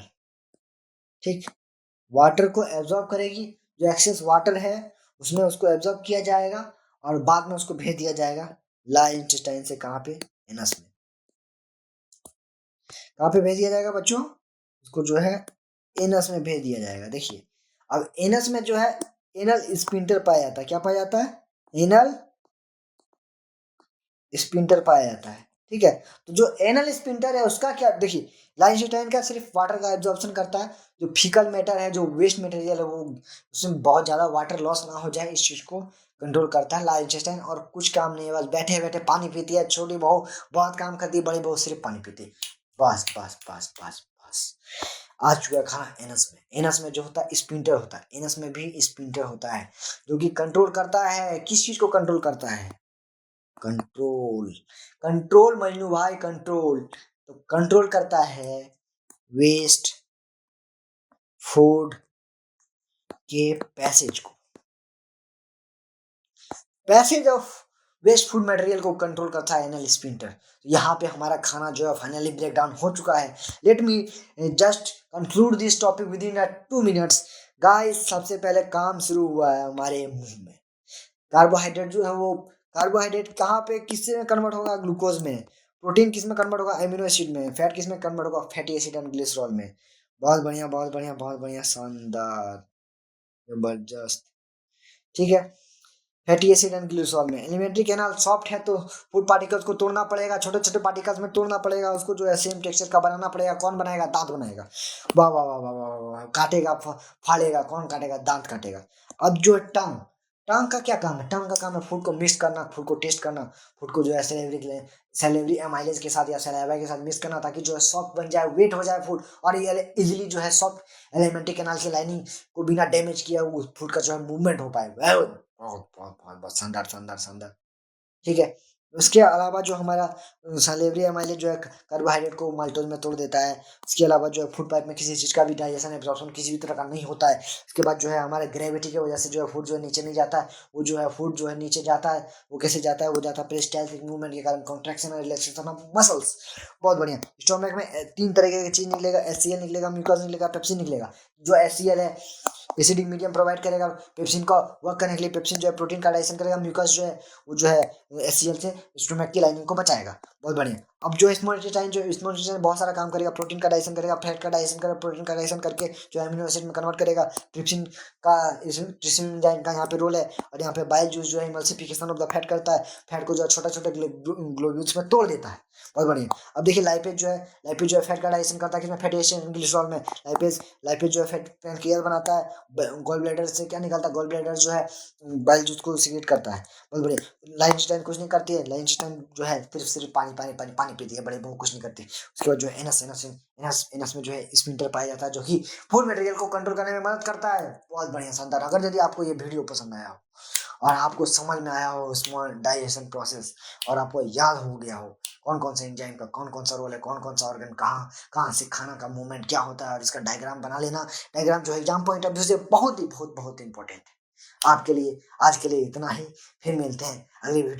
ठीक। वाटर को एब्जॉर्ब करेगी, जो एक्सेस वाटर है उसमें उसको एब्जॉर्ब किया जाएगा, और बाद में उसको भेज दिया जाएगा लार्ज इंटेस्टाइन से, कहाँ पे, एनस में। कहाँ पे भेज दिया जाएगा बच्चों, उसको जो है एनस में भेज दिया जाएगा। देखिए अब एनस में जो है एनल स्पिंटर पाया जाता है, क्या पाया जाता है, एनल स्पिंटर पाया जाता है, ठीक है। तो जो एनल स्पिंटर है उसका क्या, देखिए लाइंस्टाइन का सिर्फ वाटर का एब्जॉर्प्शन करता है, जो फीकल मैटर है, जो वेस्ट मटेरियल है, वो उसमें बहुत ज्यादा वाटर लॉस ना हो जाए इस चीज को कंट्रोल करता है लाइंस्टाइन। और कुछ काम नहीं है, बस बैठे बैठे पानी पीती है, छोटी बहू बहुत काम करती है, बड़ी बहू सिर्फ पानी पीती है, बस बस बस बस बस। आ चुका है खाना एनस में। एनस में जो होता है स्पिंटर होता है, एनस में भी स्पिंटर होता है, जो कि कंट्रोल करता है, किस चीज को कंट्रोल करता है, कंट्रोल, कंट्रोल मजनू भाई, कंट्रोल। तो कंट्रोल करता है वेस्ट फूड के पैसेज को, passage of waste food material को कंट्रोल करता है एनल स्पिंटर। यहाँ पे हमारा खाना जो है फाइनली ब्रेक डाउन हो चुका है। Let me just conclude this topic with in 2 minutes. Guys सबसे पहले काम शुरू हुआ है हमारे मुंह में। कार्बोहाइड्रेट जो है वो, कार्बोहाइड्रेट कहाँ पे किससे में कन्वर्ट होगा, ग्लूकोज में। प्रोटीन किस में कन्वर्ट होगा, एमिनो एसिड में। फैट किस में कन्वर्ट होगा, फैटी एसिड एंड ग्लिसरॉल में। बहुत बढ़िया बहुत बढ़िया बहुत बढ़िया, शानदार, जबरदस्त, ठीक है। फैटी एसिड एंड ग्लिसरॉल में एलिमेंट्री कैनाल सॉफ्ट है, तो फूड पार्टिकल्स को तोड़ना पड़ेगा, छोटे छोटे पार्टिकल्स में तोड़ना पड़ेगा, उसको जो है सेम टेक्सचर का बनाना पड़ेगा। कौन बनाएगा, दांत बनाएगा, वाह वाह वाह वाह वाह वाह, काटेगा फाड़ेगा, कौन काटेगा, दांत काटेगा। अब जो है टंग, टंग का क्या काम है, टंग का काम है फूड को मिक्स करना, फूड को टेस्ट करना, फूड को जो है सेलेवरी एमाइलेज के साथ या सलाइवा के साथ मिक्स करना, ताकि जो है सॉफ्ट बन जाए, वेट हो जाए फूड, और ये इजिली जो है सॉफ्ट एलिमेंट्री कैनाल की लाइनिंग को बिना डैमेज किया उस फूड का जो है मूवमेंट हो पाए। बहुत बहुत बहुत बहुत शानदार शानदार शानदार, ठीक है। उसके अलावा जो हमारा सलेवरी एमाइलेज जो है कार्बोहाइड्रेट को माल्टोज में तोड़ देता है। इसके अलावा जो है फूड पाइप में किसी चीज़ का भी डाइजेशन एब्जॉर्प्शन किसी भी तरह का नहीं होता है। इसके बाद जो है हमारे ग्रेविटी की वजह से जो है फूड जो है नीचे नहीं जाता है, वो जो है फूड जो है नीचे जाता है, वो कैसे जाता है, वो जाता है पेरिस्टाल्टिक मूवमेंट के कारण, कॉन्ट्रैक्शन और रिलैक्सेशन ऑफ मसल्स। बहुत बढ़िया। स्टोमक में 3 तरह की चीज निकलेगा, एचसीएल निकलेगा, म्यूकस निकलेगा, पेप्सिन निकलेगा। जो एचसीएल है एसिडिक मीडियम प्रोवाइड करेगा पेप्सिन का वर्क करने के लिए, पेप्सिन जो है प्रोटीन का डाइजेशन करेगा, म्यूकस जो है वो जो है एचसीएल से स्टोमक की लाइनिंग को बचाएगा। बहुत बढ़िया। अब जो स्मॉल इंटेस्टाइन, जो स्मॉल इंटेस्टाइन बहुत सारा काम करेगा, प्रोटीन का डाइजेशन करेगा, फैट का डाइजेशन करेगा, प्रोटीन का डाइजेशन करके जो अमीनो एसिड में कन्वर्ट करेगा। ट्रिप्सिन का, ट्रिप्सिन एंजाइम का यहाँ पे रोल है, और यहाँ पे बाइल जूस जो है इमल्सिफिकेशन ऑफ द फैट करता है, फैट को जो है छोटे छोटे ग्लोब्यूल्स में तोड़ देता है। बहुत बढ़िया। अब देखिए लाइपेज जो है फैट का डाइजेशन करता है, किसमें, फैटी एसिड ग्लिसरॉल में। लाइपेज जो है फैट पैनक्रियाज बनाता है, गॉल ब्लैडर से क्या निकलता है, गॉल ब्लैडर जो है बाइल जूस को सीक्रेट करता है। बहुत बढ़िया। लाइनस्टाइन कुछ नहीं करती है, लाइनस्टाइन जो है सिर्फ सिर्फ पानी पानी पानी पानी पीती है, बड़े बहू कुछ नहीं करती। उसके बाद जो है एनस में जो है स्पिंटर पाया जाता है, जो कि फूड मटेरियल को कंट्रोल करने में मदद करता है। बहुत बढ़िया शानदार। अगर यदि आपको ये वीडियो पसंद आया हो और आपको समझ में आया हो स्मॉल डाइजेशन प्रोसेस, और आपको याद हो गया हो, कौन कौन से एंजाइम का कौन कौन सा रोल है, कौन कौन सा ऑर्गन कहाँ कहाँ से खाना का मूवमेंट क्या होता है, और इसका डायग्राम बना लेना। डायग्राम जो है एग्जाम पॉइंट ऑफ व्यू से बहुत ही बहुत बहुत इंपॉर्टेंट है आपके लिए। आज के लिए इतना ही, फिर मिलते हैं अगली वीडियो में।